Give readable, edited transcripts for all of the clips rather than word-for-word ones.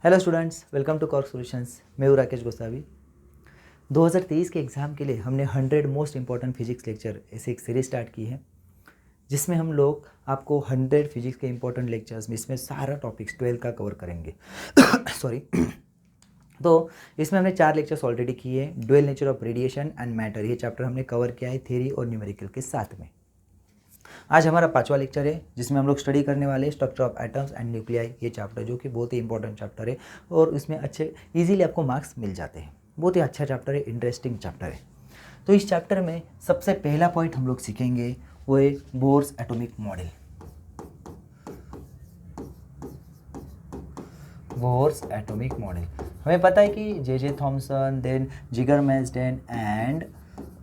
Hello students, welcome to Cork Solutions. मैं हूँ राकेश गोसावी। 2023 के एग्ज़ाम के लिए हमने 100 मोस्ट इंपॉर्टेंट फिजिक्स लेक्चर ऐसे एक सीरीज स्टार्ट की है, जिसमें हम लोग आपको 100 फिजिक्स के इंपॉर्टेंट लेक्चर्स में इसमें सारा टॉपिक्स 12 का कवर करेंगे। सॉरी। तो इसमें हमने 4 लेक्चर्स ऑलरेडी किए हैं। Dual nature of radiation and matter, ये चैप्टर हमने कवर किया है थ्योरी और न्यूमेरिकल के साथ में। आज हमारा 5वां लेक्चर है, जिसमें हम लोग स्टडी करने वाले structure of atoms and nuclei, ये चैप्टर जो कि बहुत ही इंपॉर्टेंट चैप्टर है और इसमें अच्छे इजीली आपको मार्क्स मिल जाते हैं। बहुत ही अच्छा चैप्टर है, इंटरेस्टिंग चैप्टर है। तो इस चैप्टर में सबसे पहला पॉइंट हम लोग सीखेंगे वो है Bohr's atomic model. Bohr's atomic model हमें पता है कि जे थॉमसन, देन जिगर मैस्डेन एंड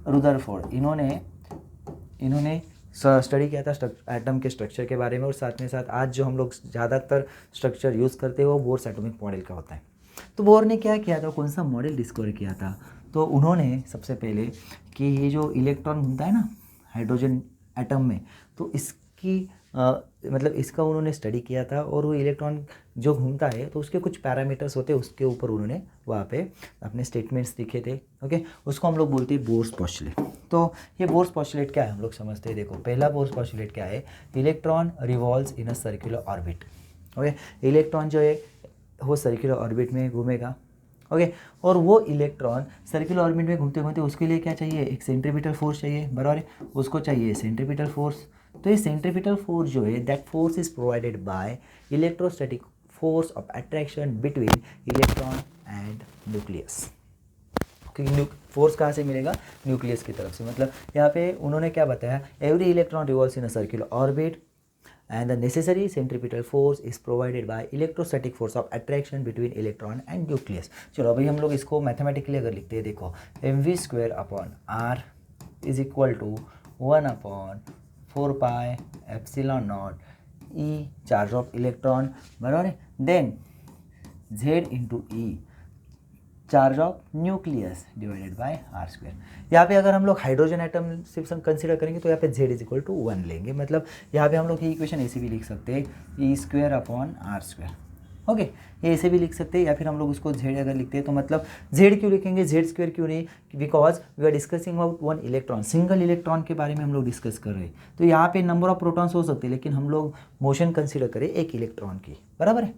रुदरफोर्ड, इन्होंने स्टडी किया था एटम के स्ट्रक्चर के बारे में, और साथ में साथ आज जो हम लोग ज़्यादातर स्ट्रक्चर यूज़ करते हैं वो बोर्स एटॉमिक मॉडल का होता है। तो बोर ने क्या किया था, कौन सा मॉडल डिस्कवर किया था? तो उन्होंने सबसे पहले कि ये जो इलेक्ट्रॉन घूमता है ना हाइड्रोजन एटम में, तो इसकी मतलब इसका उन्होंने स्टडी किया था, और वो इलेक्ट्रॉन जो घूमता है तो उसके कुछ पैरामीटर्स होते हैं, उसके ऊपर उन्होंने वहाँ पे अपने स्टेटमेंट्स लिखे थे। ओके, उसको हम लोग बोलते हैं बोर्स पोस्टुलेट। तो ये बोर्स पोस्टुलेट क्या है हम लोग समझते हैं। देखो, पहला बोर्स पोस्टुलेट क्या है, electron revolves in a circular orbit. Okay, electron जो है वो सर्कुलर ऑर्बिट में घूमेगा। ओके, और वो इलेक्ट्रॉन सर्कुलर ऑर्बिट में घूमते घूमते उसके लिए क्या चाहिए, एक सेंट्रीपिटल फोर्स चाहिए, बराबर है, उसको चाहिए सेंट्रीपिटल फोर्स। तो ये सेंट्रीपिटल फोर्स जो है, that force is provided by electrostatic force of attraction between electron and nucleus. क्योंकि फोर्स कहाँ से मिलेगा, न्यूक्लियस की तरफ से। मतलब यहाँ पे उन्होंने क्या बताया, every electron revolves in a circular orbit and the necessary centripetal force is provided by electrostatic force of attraction between electron and nucleus। चलो अभी हम लोग इसको मैथमेटिकली अगर लिखते हैं, देखो mv² upon R is equal to 1/4πε0 e charge of electron, बराबर है, then z into e charge of nucleus divided by r²। यहाँ पे अगर हम लोग हाइड्रोजन एटम सिर्फ कंसिडर करेंगे तो यहाँ पे z इज इक्वल टू 1 लेंगे। मतलब यहाँ पे हम लोग ये इक्वेशन ऐसे भी लिख सकते हैं, e² अपॉन r²। ओके, ये ऐसे भी लिख सकते हैं, या फिर हम लोग उसको z अगर लिखते हैं तो मतलब z क्यों लिखेंगे, z² क्यों नहीं, because we are discussing about one electron, single electron के बारे में हम लोग डिस्कस कर रहे हैं। तो यहाँ पे नंबर ऑफ प्रोटॉन्स हो सकते हैं, लेकिन हम लोग मोशन कंसिडर करें एक इलेक्ट्रॉन की, बराबर है।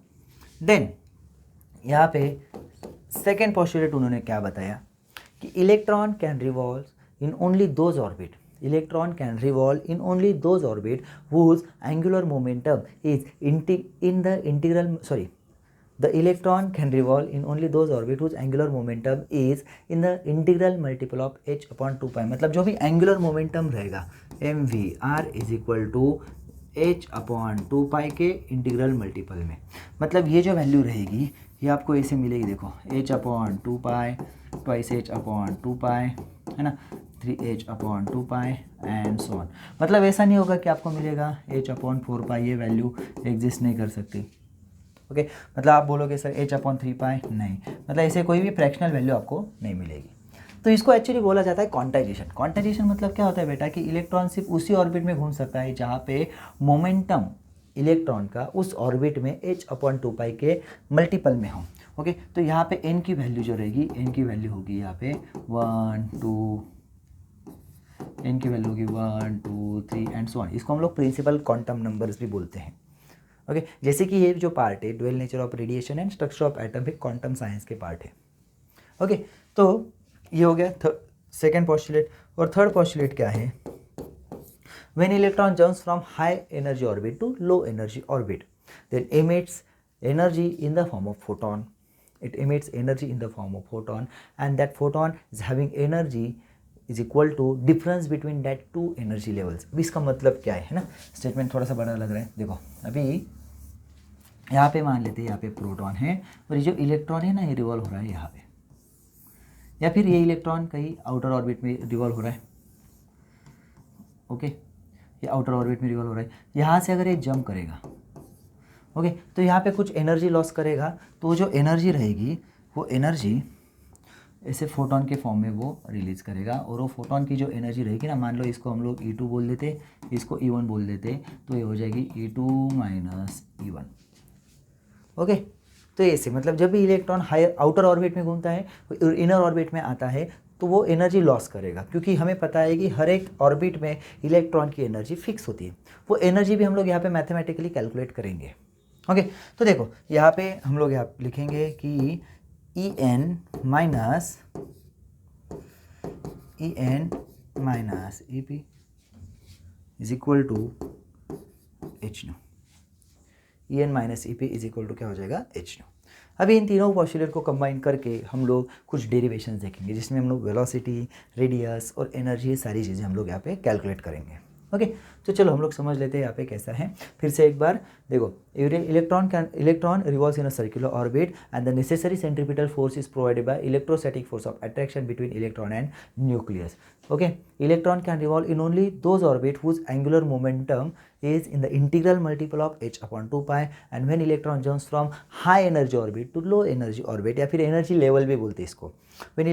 देन यहाँ पे सेकेंड पोस्टुलेट उन्होंने क्या बताया कि electron can revolve in only those orbit, electron can revolve in only those orbit whose angular momentum is in the integral sorry the electron can revolve in only those orbit whose angular momentum is in the integral multiple of h upon 2 pi। मतलब जो भी angular momentum रहेगा mvr is equal to h upon 2 pi के integral multiple में। मतलब ये जो value रहेगी ये आपको ऐसे मिलेगी, देखो h अपॉन 2 पाई ट्वाइस h अपॉन 2 पाई, है ना, 3h upon 2 pi and so on. मतलब ऐसा नहीं होगा कि आपको मिलेगा h अपॉन 4 पाई, ये वैल्यू एग्जिस्ट नहीं कर सकती। ओके, मतलब आप बोलोगे सर h अपॉन 3 पाई, नहीं, मतलब ऐसे कोई भी फ्रैक्शनल वैल्यू आपको नहीं मिलेगी। तो इसको एक्चुअली बोला जाता है क्वांटाइजेशन। क्वांटाइजेशन मतलब क्या होता है बेटा, कि इलेक्ट्रॉन सिर्फ उसी ऑर्बिट में घूम सकता है जहाँ पे मोमेंटम इलेक्ट्रॉन का उस ऑर्बिट में h अपॉन 2 पाई के मल्टीपल में हो। ओके, तो यहाँ पे n की वैल्यू जो रहेगी, n की वैल्यू होगी यहाँ पे 1 2, n की वैल्यू होगी 1 2 3 एंड सो ऑन। इसको हम लोग प्रिंसिपल क्वांटम नंबर्स भी बोलते हैं। ओके, जैसे कि ये जो पार्ट है dual nature of radiation and structure of atom, एक क्वांटम साइंस के पार्ट है। ओके, तो ये हो गया सेकेंड पोस्टुलेट। और थर्ड पोस्टुलेट क्या है, when electron jumps from high energy orbit to low energy orbit, then emits energy in the form of photon, it emits energy in the form of photon, and that photon is having energy is equal to difference between that two energy levels। अभी इसका मतलब क्या है ना, statement थोड़ा सा बड़ा लग रहा है। देखो अभी यहाँ पे मान लेते हैं, यहाँ पे प्रोटॉन है और ये जो इलेक्ट्रॉन है ना ये रिवॉल्व हो रहा है यहाँ पे, या फिर ये इलेक्ट्रॉन कहीं आउटर ऑर्बिट में रिवॉल्व हो रहा है। ओके, ये आउटर ऑर्बिट में रिवॉल्व हो रहा है। यहाँ से अगर ये जंप करेगा, ओके, तो यहाँ पे कुछ एनर्जी लॉस करेगा, तो जो एनर्जी रहेगी वो एनर्जी ऐसे फोटोन के फॉर्म में वो रिलीज करेगा। और वो फोटोन की जो एनर्जी रहेगी ना, मान लो इसको हम लोग E2 बोल देते, इसको E1 बोल देते, तो ये हो जाएगी E2 माइनस E1। ओके, तो ऐसे मतलब जब भी इलेक्ट्रॉन हायर आउटर ऑर्बिट में घूमता है, इनर ऑर्बिट में आता है, तो वो एनर्जी लॉस करेगा, क्योंकि हमें पता है कि हर एक ऑर्बिट में इलेक्ट्रॉन की एनर्जी फिक्स होती है। वो एनर्जी भी हम लोग यहाँ पे मैथमेटिकली कैलकुलेट करेंगे। ओके, तो देखो यहाँ पे हम लोग यहाँ लिखेंगे कि En minus Ep is equal to H nu. En minus Ep is equal to क्या हो जाएगा, H न्यू। अभी इन तीनों पॉस्टुलेट को कंबाइन करके हम लोग कुछ डेरिवेशंस देखेंगे, जिसमें हम लोग वेलोसिटी, रेडियस और एनर्जी, ये सारी चीज़ें हम लोग यहाँ पे कैलकुलेट करेंगे। ओके, तो चलो हम लोग समझ लेते हैं यहाँ पे कैसा है। फिर से एक बार देखो, electron revolves in a circular orbit and the necessary centripetal force is provided by electrostatic force of attraction between electron and nucleus. Okay, electron can revolve in only those orbit whose angular momentum is in the integral multiple of h upon 2 pi, and when electron jumps from high energy orbit to low energy orbit, या फिर energy level भी बोलते हैं इसको, when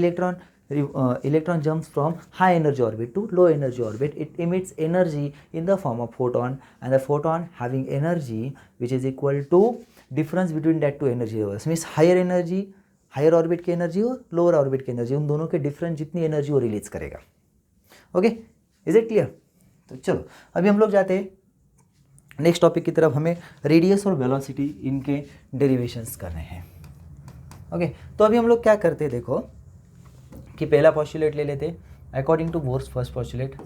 electron jumps from high energy orbit to low energy orbit, it emits energy in the form of photon, and the photon having energy which is equal to difference between that two energy levels, means higher orbit की energy और lower orbit की energy, उन दोनों के difference जितनी energy वो release करेगा। Okay, is it clear? तो चलो अभी हम लोग जाते हैं नेक्स्ट टॉपिक की तरफ। हमें रेडियस और वेलोसिटी इनके डेरिवेशंस करने हैं। ओके, तो अभी हम लोग क्या करते हैं, देखो कि पहला पॉस्टुलेट ले लेते according to Bohr's first postulate.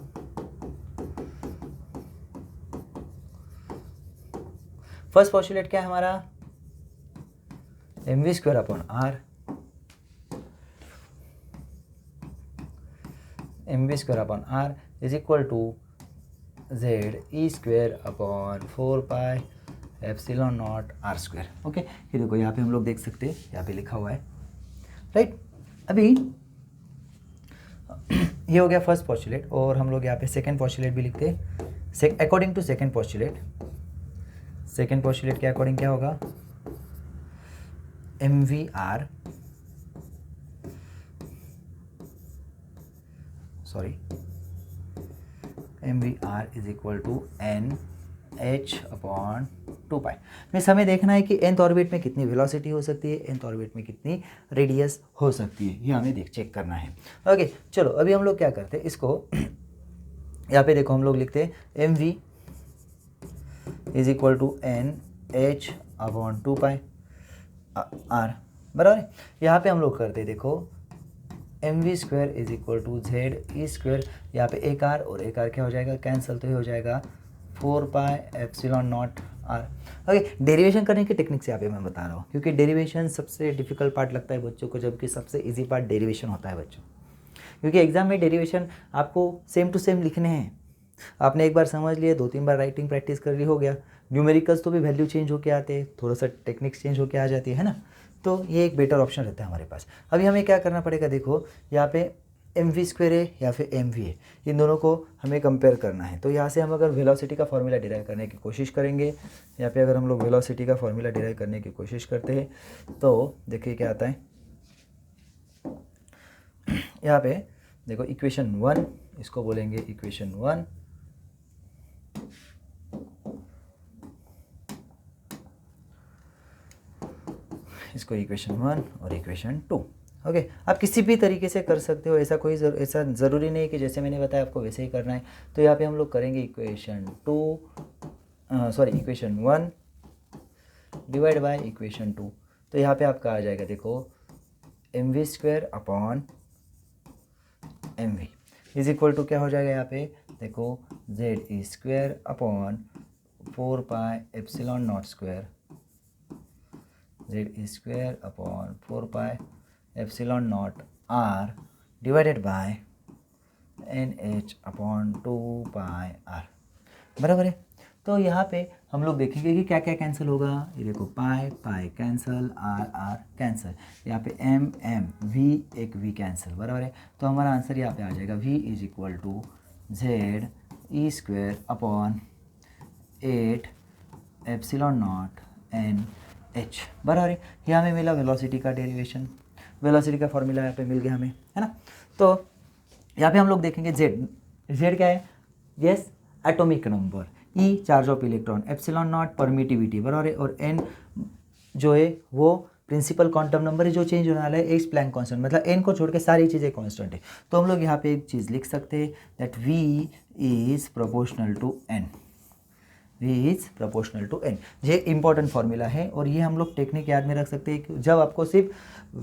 First postulate क्या है हमारा, mv² upon R, mv² upon R is equal to ZE² upon 4 pi epsilon nought r²। Okay, ये देखो यहाँ पे हम लोग देख सकते हैं, यहाँ पे लिखा हुआ है, राइट। अभी ये हो गया फर्स्ट पॉस्टुलेट, और हम लोग यहाँ पे सेकंड पॉस्टुलेट भी लिखते हैं according to second postulate. Second postulate के अकॉर्डिंग क्या होगा, mvr is equal to NH upon 2 pi. Means हमें देखना है कि nth ऑर्बिट में कितनी वेलोसिटी हो सकती है, nth ऑर्बिट में कितनी रेडियस हो सकती है, ये हमें चेक करना है। ओके, चलो अभी हम लोग क्या करते हैं, इसको यहाँ पे देखो हम लोग लिखते हैं mv is equal to NH upon 2 pi r, बराबर है। यहाँ पे हम लोग करते हैं, देखो mv² is equal to ZE², यहाँ पे एक आर और एक आर क्या हो जाएगा, कैंसिल, तो ये हो जाएगा 4 pi epsilon nought R. Okay, derivation करने की टेक्निक से यहाँ पे मैं बता रहा हूँ, क्योंकि डेरिवेशन सबसे डिफिकल्ट पार्ट लगता है बच्चों को, जबकि सबसे इजी पार्ट डेरिवेशन होता है बच्चों, क्योंकि एग्जाम में डेरिवेशन आपको सेम टू सेम लिखने हैं। आपने एक बार समझ लिए, 2-3 बार राइटिंग प्रैक्टिस कर ली, हो गया। न्यूमेरिकल्स तो भी वैल्यू चेंज होके आते हैं, थोड़ा सा टेक्निक्स चेंज होके आ जाती है ना, तो ये एक बेटर ऑप्शन रहता है हमारे पास। अभी हमें क्या करना पड़ेगा, देखो यहाँ पे mv² है या फिर mv है, इन दोनों को हमें कंपेयर करना है। तो यहाँ से हम अगर वेलोसिटी का फॉर्मूला डिराइव करने की कोशिश करेंगे, यहाँ पे अगर हम लोग वेलोसिटी का फॉर्मूला डिराइव करने की कोशिश करते हैं, तो देखिए क्या आता है, यहाँ पे देखो इक्वेशन 1, इसको बोलेंगे इक्वेशन 1, इसको इक्वेशन 1 और इक्वेशन 2। ओके, आप किसी भी तरीके से कर सकते हो, ऐसा ऐसा ज़रूरी नहीं कि जैसे मैंने बताया आपको वैसे ही करना है। तो यहाँ पे हम लोग करेंगे इक्वेशन 1 डिवाइड बाय इक्वेशन 2। तो यहाँ पे आपका आ जाएगा, देखो mv² upon mv is equal to क्या हो जाएगा, यहाँ पे देखो ZE² upon 4 pi epsilon nought square, ZE² upon 4 pi epsilon nought r divided by NH upon 2 pi r, बराबर है। तो यहाँ पे हम लोग देखेंगे कि क्या क्या कैंसिल होगा। ये देखो पाई पाई कैंसिल, r कैंसिल, यहाँ पे v एक v कैंसिल, बराबर है। तो हमारा आंसर यहाँ पे आ जाएगा v is equal to ZE² upon 8 epsilon nought NH, बराबर है। यहाँ हमें मिला वेलोसिटी का डेरिवेशन, वेलोसिटी का फॉर्मूला यहाँ पे मिल गया हमें, है ना। तो यहाँ पे हम लोग देखेंगे Z क्या है, yes atomic number, E charge of electron, epsilon not permittivity, बराबर है, और N जो है वो प्रिंसिपल क्वांटम नंबर है जो चेंज होने वाला है, एक्स प्लैंक कांस्टेंट, मतलब एन को छोड़ के सारी चीज़ें कांस्टेंट है। तो हम लोग यहाँ पे एक चीज़ लिख सकते हैं that v is proportional to n, v is proportional to n। ये इंपॉर्टेंट फॉर्मूला है और ये हम लोग टेक्निक याद में रख सकते हैं कि जब आपको सिर्फ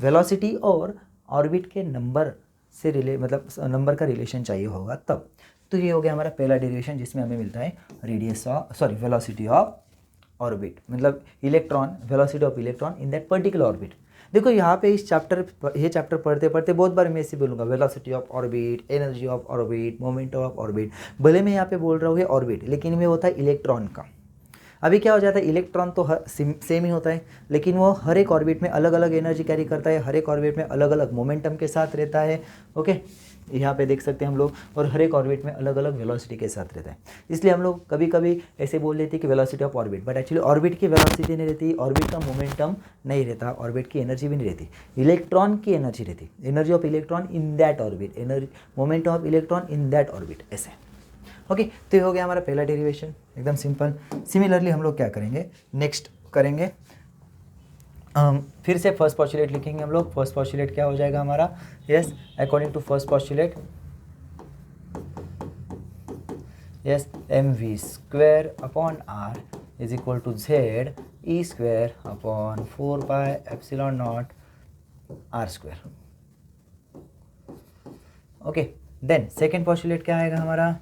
वेलोसिटी और ऑर्बिट के नंबर से मतलब नंबर का रिलेशन चाहिए होगा तब। तो ये हो गया हमारा पहला डेरिवेशन जिसमें हमें मिलता है radius of velocity of orbit, मतलब electron, velocity of electron in that particular orbit. देखो यहाँ पे इस ये चैप्टर पढ़ते पढ़ते बहुत बार मैं ऐसे बोलूँगा velocity of orbit, energy of orbit, moment of orbit. भले मैं यहाँ पे बोल रहा हूँ ये ऑर्बिट, लेकिन में होता है इलेक्ट्रॉन का। अभी क्या हो जाता है, इलेक्ट्रॉन तो सेम ही होता है, लेकिन वो हर एक ऑर्बिट में अलग अलग एनर्जी कैरी करता है, हर एक ऑर्बिट में अलग अलग मोमेंटम के साथ रहता है। ओके, यहाँ पे देख सकते हैं हम लोग, और हर एक ऑर्बिट में अलग अलग वेलोसिटी के साथ रहता है। इसलिए हम लोग कभी कभी ऐसे बोल लेते हैं कि velocity of orbit, but actually orbit की वेलोसिटी नहीं रहती, ऑर्बिट का मोमेंटम नहीं रहता, ऑर्बिट की एनर्जी भी नहीं रहती, इलेक्ट्रॉन की एनर्जी रहती, energy of electron in that orbit, energy moment of electron in that orbit, ऐसे। ओके, तो ये हो गया हमारा पहला डेरिवेशन, एकदम सिंपल। सिमिलरली हम लोग क्या करेंगे, नेक्स्ट करेंगे, फिर से फर्स्ट पॉस्टुलेट लिखेंगे हम लोग। फर्स्ट पॉस्टुलेट क्या हो जाएगा हमारा, yes, according to first postulate, yes, mv square upon r is equal to z E square upon 4 pi epsilon nought r square. Okay, then second postulate क्या आएगा हमारा,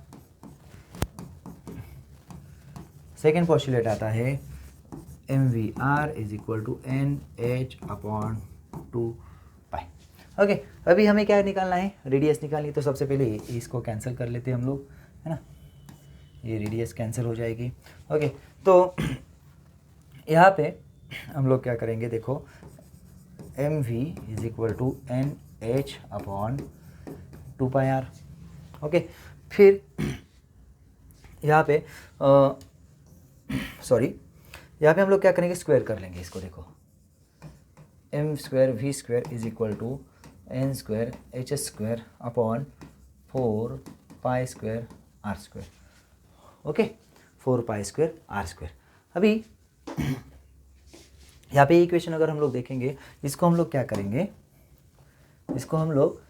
सेकेंड पॉस्टुलेट आता है mvr is equal to nh upon 2 pi. Okay, अभी हमें क्या निकालना है, रेडियस निकालनी है। तो सबसे पहले इसको कैंसिल कर लेते हैं हम लोग, है ना, ये रेडियस कैंसिल हो जाएगी। ओके, तो यहाँ पे हम लोग क्या करेंगे, देखो mv is equal to nh upon 2 pi r। Okay, फिर यहाँ पे यहाँ पे हम लोग क्या करेंगे, स्क्वायर कर लेंगे इसको। देखो m square v square is equal to n square h square upon 4 pi square r square. Okay, 4 pi square r square. अभी यहाँ पे इक्वेशन अगर हम लोग देखेंगे, इसको हम लोग क्या करेंगे, इसको हम लोग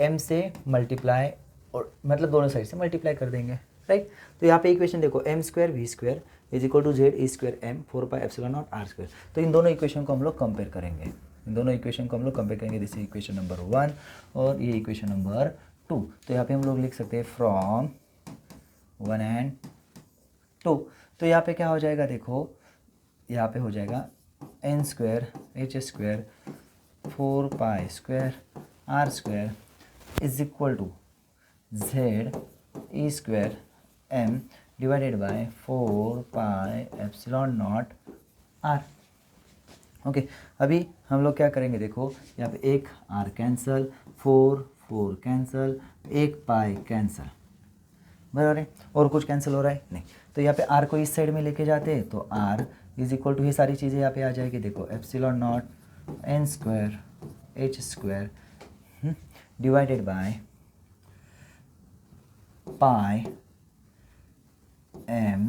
m से मल्टीप्लाई, और मतलब दोनों साइड से मल्टीप्लाई कर देंगे, राइट। तो यहाँ पे इक्वेशन देखो, m square V square is equal to Z E square M 4 pi epsilon nought R square. तो इन दोनों इक्वेशन को हम लोग कंपेयर करेंगे, इन दोनों इक्वेशन को हम लोग कंपेयर करेंगे। दिस इक्वेशन नंबर 1 और ये इक्वेशन नंबर 2। तो यहाँ पे हम लोग लिख सकते हैं फ्रॉम 1 एंड 2। तो यहाँ पे क्या हो जाएगा, देखो यहाँ पे हो जाएगा N square H square 4 pi square R square is equal to Z E square M divided by 4 pi epsilon nought R. Okay, अभी हम लोग क्या करेंगे, देखो यहाँ पे एक आर कैंसल, 4 कैंसल, एक पाई कैंसल, बराबर है, और कुछ कैंसिल हो रहा है नहीं। तो यहाँ पे आर को इस साइड में लेके जाते हैं तो आर इज इक्वल टू ये सारी चीज़ें यहाँ पे आ जाएगी। देखो epsilon nought N square H square divided by pi M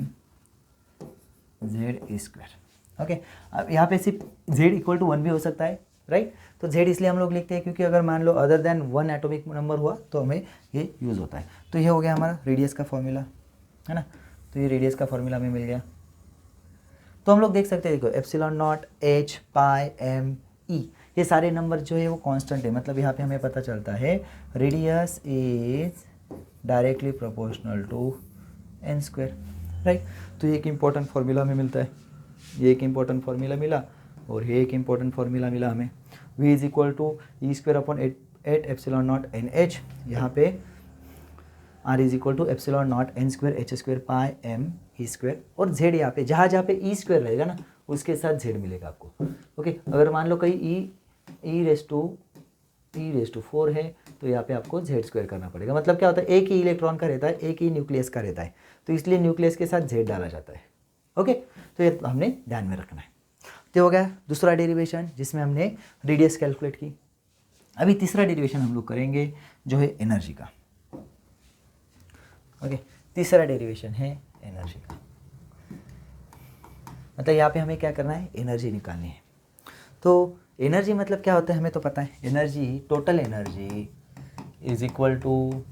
Z square. Okay, अब यहाँ पे सिर्फ जेड इक्वल टू 1 भी हो सकता है, राइट। तो जेड इसलिए हम लोग लिखते हैं क्योंकि अगर मान लो अदर देन 1 एटॉमिक नंबर हुआ तो हमें ये यूज़ होता है। तो ये हो गया हमारा रेडियस का फॉर्मूला, है ना। तो ये रेडियस का फॉर्मूला हमें मिल गया। तो हम लोग देख सकते हैं, देखो epsilon nought H pi M E, ये सारे नंबर जो है वो कांस्टेंट है, मतलब यहाँ पे हमें पता चलता है radius is directly proportional to N square, right. तो ये एक इम्पॉर्टेंट फार्मूला हमें मिलता है, ये एक इम्पॉर्टेंट फार्मूला मिला, और ये एक इम्पॉर्टेंट फार्मूला मिला हमें, v is equal to E square upon 8 epsilon nought N H, यहाँ पे r is equal to epsilon nought N square H square pi M E square, और z यहाँ पे जहाँ पे ई स्क्वायर रहेगा ना उसके साथ z मिलेगा आपको। ओके, अगर मान लो कहीं ई रेस टू 4 है तो यहाँ पे आपको z स्क्वायर करना पड़ेगा। मतलब क्या होता है, एक ही इलेक्ट्रॉन का रहता है, एक ही न्यूक्लियस का रहता है, तो इसलिए न्यूक्लियस के साथ z डाला जाता है। ओके, तो ये हमने ध्यान में रखना है। तो हो गया दूसरा डेरिवेशन जिसमें हमने रेडियस कैलकुलेट की। अभी तीसरा डेरिवेशन हम लोग करेंगे जो है एनर्जी का। ओके, तीसरा डेरिवेशन है एनर्जी का, मतलब यहाँ पे हमें क्या करना है, एनर्जी निकालनी है। तो एनर्जी मतलब क्या होता है हमें तो पता है, energy, total energy is equal to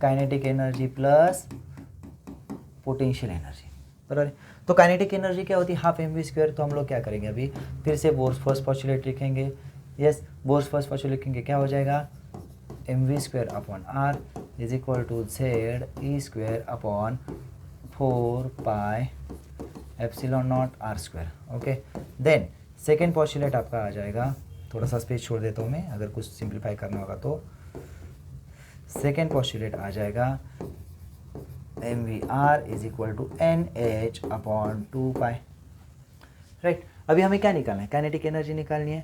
kinetic energy plus potential energy, बराबर। तो काइनेटिक एनर्जी क्या होती है, हाफ एम वी स्क्वायर। तो हम लोग क्या करेंगे, अभी फिर से बोर्स फर्स्ट पोस्टुलेट लिखेंगे। यस, बोर्स फर्स्ट पोस्टुलेट लिखेंगे, क्या हो जाएगा, M V square upon R is equal to Z E square upon 4 pi epsilon nought R square. Okay, then second postulate आपका आ जाएगा, थोड़ा सा स्पेस छोड़ देता हूँ मैं अगर कुछ सिंप्लीफाई करना होगा तो। सेकेंड पोस्टुलेट आ जाएगा M V R is equal to N H upon 2 pi, right. अभी हमें क्या निकालना है, काइनेटिक एनर्जी निकालनी है,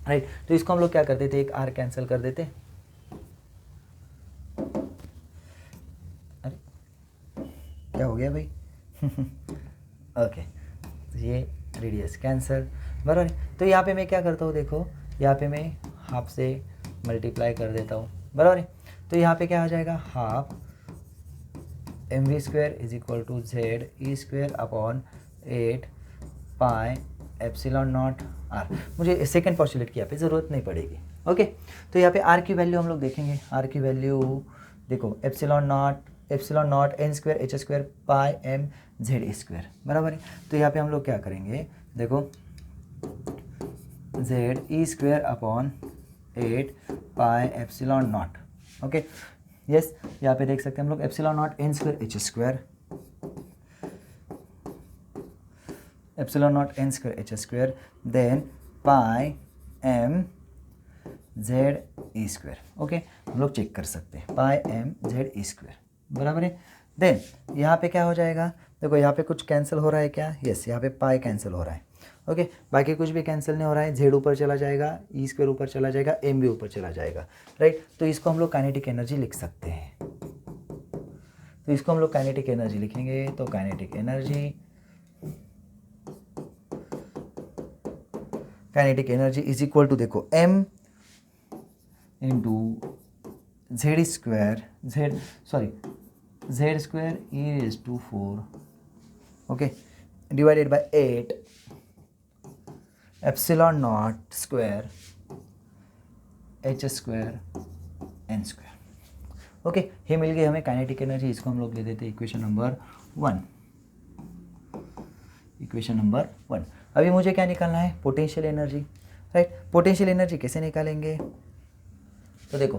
राइट। तो इसको हम लोग क्या कर देते, एक आर कैंसिल कर देते, अरे क्या हो गया भाई ओके, तो ये रेडियस कैंसिल, बराबर। तो यहाँ पे मैं क्या करता हूँ, देखो यहाँ पे मैं हाफ से मल्टीप्लाई कर देता हूँ, बराबर। तो यहाँ पे क्या आ जाएगा, half M V square is equal to Z E square upon 8 pi epsilon nought R. मुझे सेकंड पोस्टुलेट की यहाँ पे ज़रूरत नहीं पड़ेगी, ओके। तो यहाँ पे आर की वैल्यू हम लोग देखेंगे, आर की वैल्यू देखो epsilon nought N square H square pi M Z square, बराबर है। तो यहाँ पे हम लोग क्या करेंगे, देखो Z E square upon 8 pi epsilon nought, okay. Yes, यहाँ पे देख सकते हैं हम लोग epsilon nought N square H square, epsilon nought N square H square, then pi M Z E square, okay. हम लोग चेक कर सकते हैं, pi M Z E square, बराबर है। देन यहाँ पे क्या हो जाएगा, देखो यहाँ पे कुछ कैंसिल हो रहा है क्या, यस, यहाँ पे पाई कैंसिल हो रहा है, ओके। बाकी कुछ भी कैंसिल नहीं हो रहा है, जेड ऊपर चला जाएगा, ई स्क्वायर ऊपर चला जाएगा, एम भी ऊपर चला जाएगा, राइट। तो इसको हम लोग काइनेटिक एनर्जी लिख सकते हैं। तो इसको हम लोग काइनेटिक एनर्जी लिखेंगे, तो kinetic energy is equal to, देखो m into Z square E raise to 4, okay, divided by 8 epsilon nought square H square N square, okay. ये मिल गई हमें काइनेटिक एनर्जी। इसको हम लोग ले देते इक्वेशन नंबर 1, इक्वेशन नंबर 1। अभी मुझे क्या निकालना है, potential energy, right. Potential energy कैसे निकालेंगे, तो देखो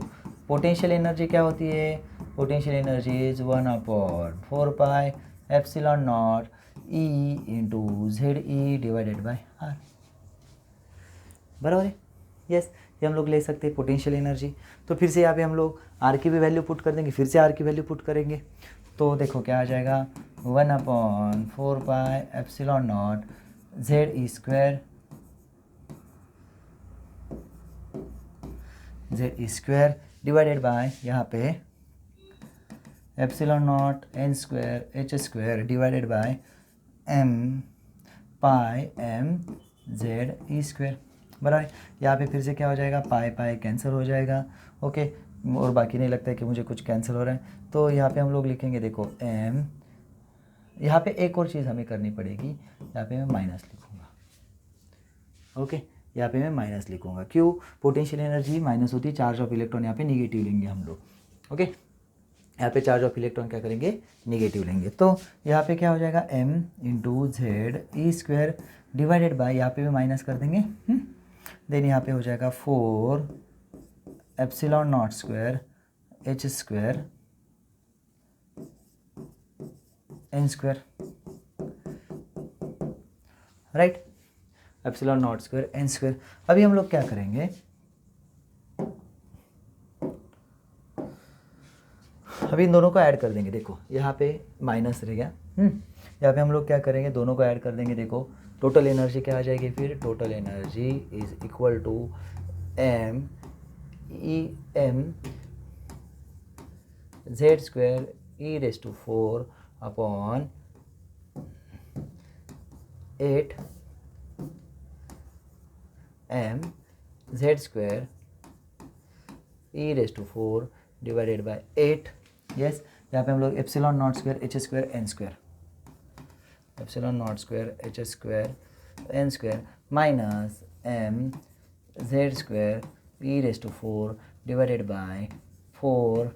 पोटेंशियल एनर्जी क्या होती है, potential energy is 1/4 pi epsilon nought E into Z E divided by R, बराबर है। यस, ये हम लोग ले सकते हैं पोटेंशियल एनर्जी। तो फिर से यहाँ पे हम लोग आर की भी वैल्यू पुट कर देंगे, फिर से आर की वैल्यू पुट करेंगे, तो देखो क्या आ जाएगा, 1/4 pi epsilon nought Z E square divided by यहाँ पे epsilon nought N square H square divided by M pi M Z E square, बराबर। यहाँ पे फिर से क्या हो जाएगा, पाई पाई कैंसिल हो जाएगा, ओके। और बाकी नहीं लगता है कि मुझे कुछ कैंसिल हो रहा है, तो यहाँ पे हम लोग लिखेंगे, देखो एम, यहाँ पे एक और चीज़ हमें करनी पड़ेगी, यहाँ पे मैं माइनस लिखूँगा, ओके। यहाँ पे मैं माइनस लिखूँगा, क्यों, पोटेंशियल एनर्जी माइनस होती है, चार्ज ऑफ इलेक्ट्रॉन यहाँ पे निगेटिव लेंगे हम लोग, ओके। यहाँ पे चार्ज ऑफ इलेक्ट्रॉन क्या करेंगे, निगेटिव लेंगे। तो यहाँ पे क्या हो जाएगा, m into Z E square divided by, यहाँ पे भी माइनस कर देंगे, देन यहाँ पे हो जाएगा 4 epsilon nought square H square N square, right, epsilon nought square N square. अभी हम लोग क्या करेंगे, अभी इन दोनों को ऐड कर देंगे, देखो यहाँ पे माइनस रह गया, यहाँ पे हम लोग क्या करेंगे, दोनों को ऐड कर देंगे, देखो टोटल एनर्जी क्या आ जाएगी, फिर total energy is equal to M Z square E raise to 4 upon 8 M Z square E raise to 4 divided by 8, yes. यहाँ पे हम लोग epsilon nought square H square N square, epsilon nought square H square N square minus M Z square E raise to 4 divided by 4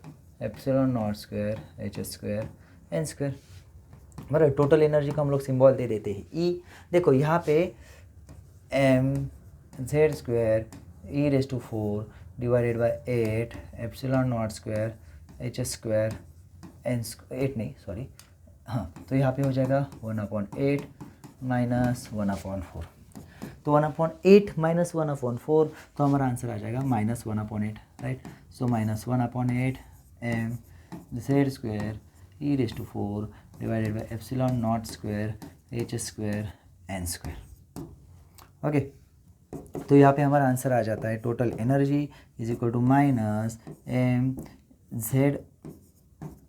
epsilon nought square H square N square. बराबर, total energy को हम लोग symbol दे देते हैं ई। देखो यहाँ पे M Z square E raise to 4 divided by 8 epsilon nought square H square N, 8 नहीं सॉरी, हाँ, तो यहाँ पे हो जाएगा 1/8 माइनस 1/4। तो 1/8 माइनस 1/4, तो हमारा आंसर आ जाएगा -1/8, right. So -1/8 M Z square E raise to 4 divided by epsilon nought square H square N square. Okay, तो यहाँ पे हमारा आंसर आ जाता है total energy is equal to minus M Z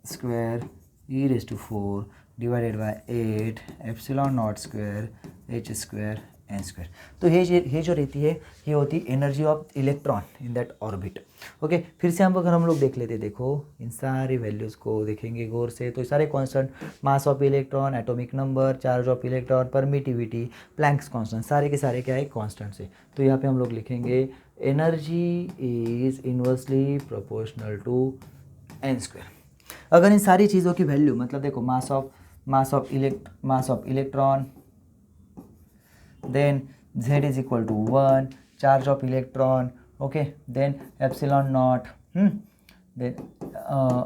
square E raise to 4 divided by 8 epsilon nought square H square N square. तो ये जो रहती है ये होती है energy of electron in that orbit. Okay, फिर से हम लोग देख लेते, देखो इन सारी वैल्यूज़ को देखेंगे गौर से, तो सारे constant, mass of electron, atomic number, charge of electron, permittivity, Planck's constant, सारे के सारे क्या है कांस्टेंट से। तो यहाँ पे हम लोग लिखेंगे energy is inversely proportional to N square. अगर इन सारी चीज़ों की वैल्यू, मतलब देखो mass of electron, then z is equal to 1, charge of electron, okay, then epsilon naught, then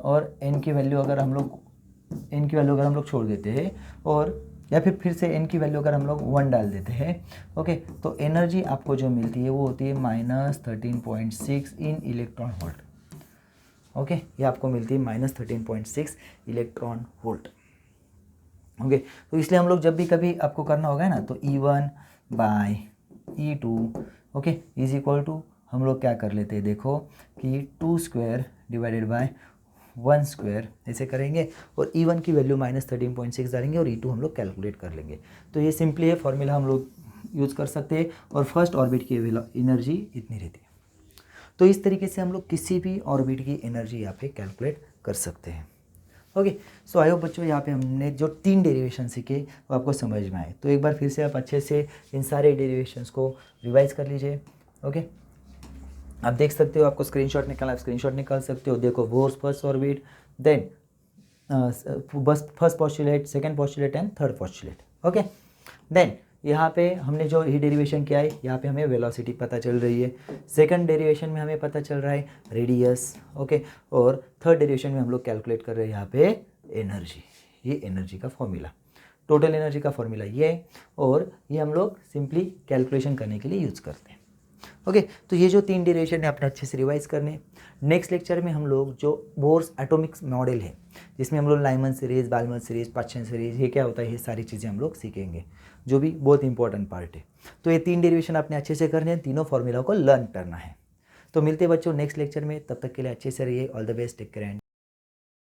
और n की वैल्यू अगर हम लोग छोड़ देते हैं, और या फिर से n की वैल्यू अगर हम लोग 1 डाल देते हैं, ओके, तो एनर्जी आपको जो मिलती है वो होती है -13.6 इन इलेक्ट्रॉन वोल्ट। ओके, ये आपको मिलती है -13.6 इलेक्ट्रॉन वोल्ट। ओके, तो इसलिए हम लोग जब भी कभी आपको करना होगा ना, तो E1 by E2, okay, is equal to हम लोग क्या कर लेते हैं, देखो कि 2 स्क्वायर डिवाइडेड बाय 1 स्क्वायर ऐसे करेंगे, और E1 की वैल्यू -13.6 डालेंगे और E2 हम लोग कैलकुलेट कर लेंगे। तो ये सिंपली है फॉर्मूला हम लोग यूज़ कर सकते हैं, और फर्स्ट ऑर्बिट की एनर्जी इतनी रहती है। तो इस तरीके से हम लोग किसी भी ऑर्बिट की एनर्जी यहाँ पे कैलकुलेट कर सकते हैं। ओके, सो आई होप बच्चों यहाँ पे हमने जो 3 डेरिवेशन सीखे वो आपको समझ में आए। तो एक बार फिर से आप अच्छे से इन सारे डेरिवेशंस को रिवाइज कर लीजिए। ओके, आप देख सकते हो, आपको स्क्रीनशॉट निकालना, आप स्क्रीनशॉट निकाल सकते हो। देखो बोर्स फर्स्ट ऑर्बिट, देन बस first postulate, second postulate and third postulate. Okay, then यहाँ पे हमने जो ही डेरिवेशन किया है, यहाँ पे हमें वेलोसिटी पता चल रही है। सेकंड डेरिवेशन में हमें पता चल रहा है रेडियस। ओके, और थर्ड डेरिवेशन में हम लोग कैलकुलेट कर रहे हैं यहाँ पे एनर्जी। ये एनर्जी का फॉर्मूला, टोटल एनर्जी का फॉर्मूला ये है, और ये हम लोग सिंपली कैलकुलेशन करने के लिए यूज़ करते हैं। ओके, तो ये जो 3 डेरिवेशन है अपने अच्छे से रिवाइज करने। नेक्स्ट लेक्चर में हम लोग जो बोर्स एटॉमिक मॉडल है, जिसमें हम लोग Lyman series, Balmer series, Paschen series, ये क्या होता है, ये सारी चीज़ें हम लोग सीखेंगे, जो भी बहुत इंपॉर्टेंट पार्ट है। तो ये 3 डेरिवेशन आपने अच्छे से करने हैं, तीनों फॉर्मूला को लर्न करना है। तो मिलते हैं बच्चों नेक्स्ट लेक्चर में, तब तक के लिए अच्छे से रहिए। All the best, take care and